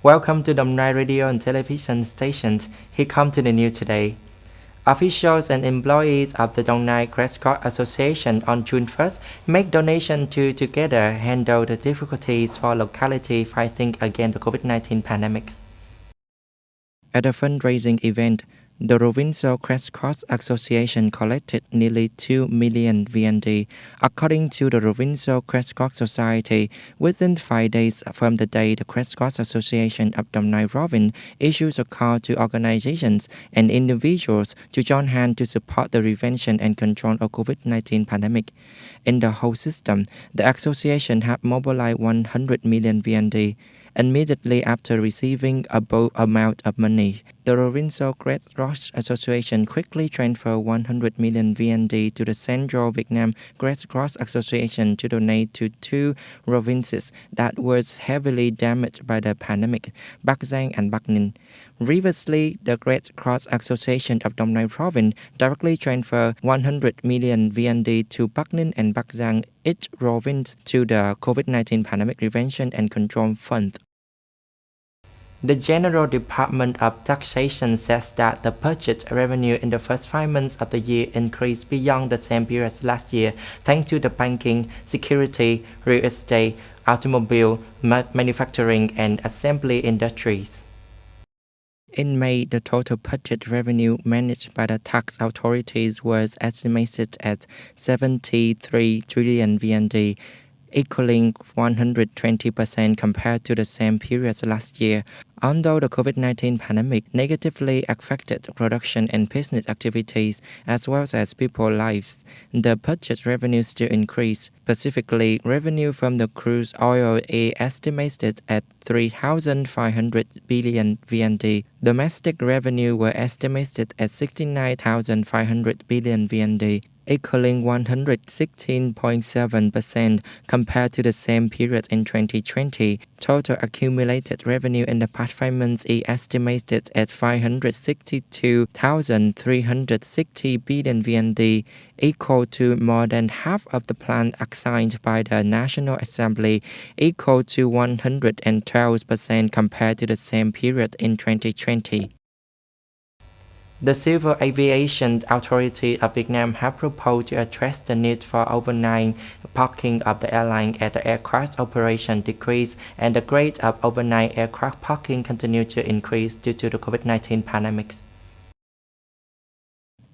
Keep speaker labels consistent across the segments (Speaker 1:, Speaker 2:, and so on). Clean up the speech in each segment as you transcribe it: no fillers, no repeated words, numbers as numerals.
Speaker 1: Welcome to Đồng Nai Radio and Television Stations. Here comes to the news today. Officials and employees of the Đồng Nai Red Cross Association on June 1st make donations to together handle the difficulties for locality fighting against the COVID-19 pandemic. At a fundraising event, the Provincial Red Cross Association collected nearly 2 million VND, according to the Provincial Red Cross Society. Within 5 days from the day the Red Cross Association of Đồng Nai Province issues a call to organizations and individuals to join hands to support the prevention and control of COVID-19 pandemic. In the whole system, the association have mobilized 100 million VND. Immediately after receiving a bulk amount of money, the Provincial Red Cross Association quickly transferred 100 million VND to the Central Vietnam Red Cross Association to donate to two provinces that were heavily damaged by the pandemic, Bắc Giang and Bắc Ninh. Previously, the Red Cross Association of Đồng Nai Province directly transferred 100 million VND to Bắc Ninh and Bắc Giang, each province, to the COVID-19 Pandemic Prevention and Control Fund. The General Department of Taxation says that the budget revenue in the first 5 months of the year increased beyond the same period last year, thanks to the banking, security, real estate, automobile, manufacturing, and assembly industries. In May, the total budget revenue managed by the tax authorities was estimated at 73 trillion VND, equaling 120% compared to the same period last year. Although the COVID-19 pandemic negatively affected production and business activities as well as people's lives, the budget revenue still increased. Specifically, revenue from the crude oil is estimated at 3,500 billion VND. Domestic revenue were estimated at 69,500 billion VND, equaling 116.7% compared to the same period in 2020. Total accumulated revenue in the past 5 months is estimated at 562,360 billion VND, equal to more than half of the plan assigned by the National Assembly, equal to 112% compared to the same period in 2020. The Civil Aviation Authority of Vietnam have proposed to address the need for overnight parking of the airline as the aircraft operation decrease and the rate of overnight aircraft parking continue to increase due to the COVID-19 pandemic.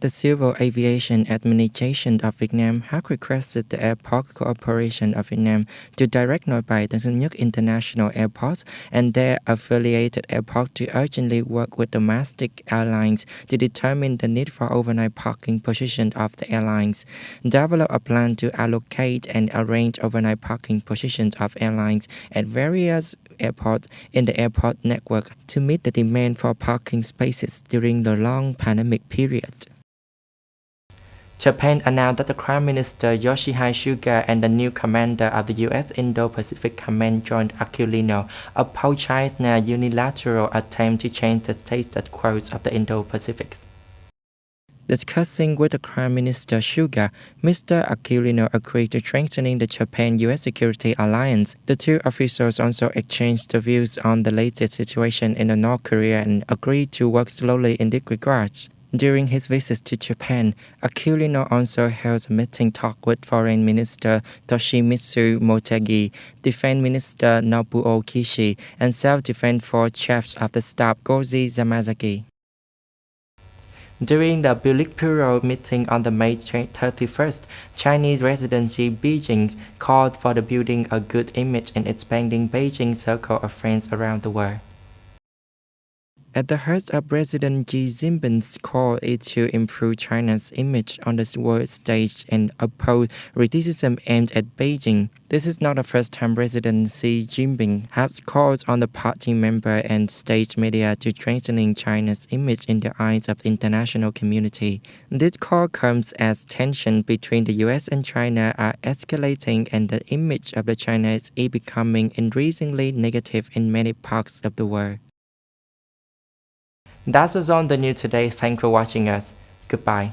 Speaker 1: The Civil Aviation Administration of Vietnam has requested the Airport Corporation of Vietnam to direct Nội Bài Tân Sơn Nhất International Airport and their affiliated airports to urgently work with domestic airlines to determine the need for overnight parking positions of the airlines, develop a plan to allocate and arrange overnight parking positions of airlines at various airports in the airport network to meet the demand for parking spaces during the long pandemic period. Japan announced that the Prime Minister Yoshihide Suga and the new commander of the U.S. Indo-Pacific Command John Aquilino apologized for a unilateral attempt to change the status quo of the Indo-Pacific. Discussing with the Prime Minister Suga, Mr. Aquilino agreed to strengthening the Japan-U.S. security alliance. The two officials also exchanged views on the latest situation in North Korea and agreed to work slowly in this regard. During his visit to Japan, Aquilino also held a meeting talk with Foreign Minister Toshimitsu Motegi, Defense Minister Nobuo Kishi, and Self-Defense Force Chief of the Staff Gozi Yamazaki. During the Politburo meeting on the May 31st, Chinese residency Beijing called for the building a good image and expanding Beijing's circle of friends around the world. At the heart of President Xi Jinping's call is to improve China's image on the world stage and oppose criticism aimed at Beijing. This is not the first time President Xi Jinping has called on the party member and state media to strengthening China's image in the eyes of the international community. This call comes as tension between the US and China are escalating and the image of China is becoming increasingly negative in many parts of the world. That was all the news today. Thanks for watching us. Goodbye.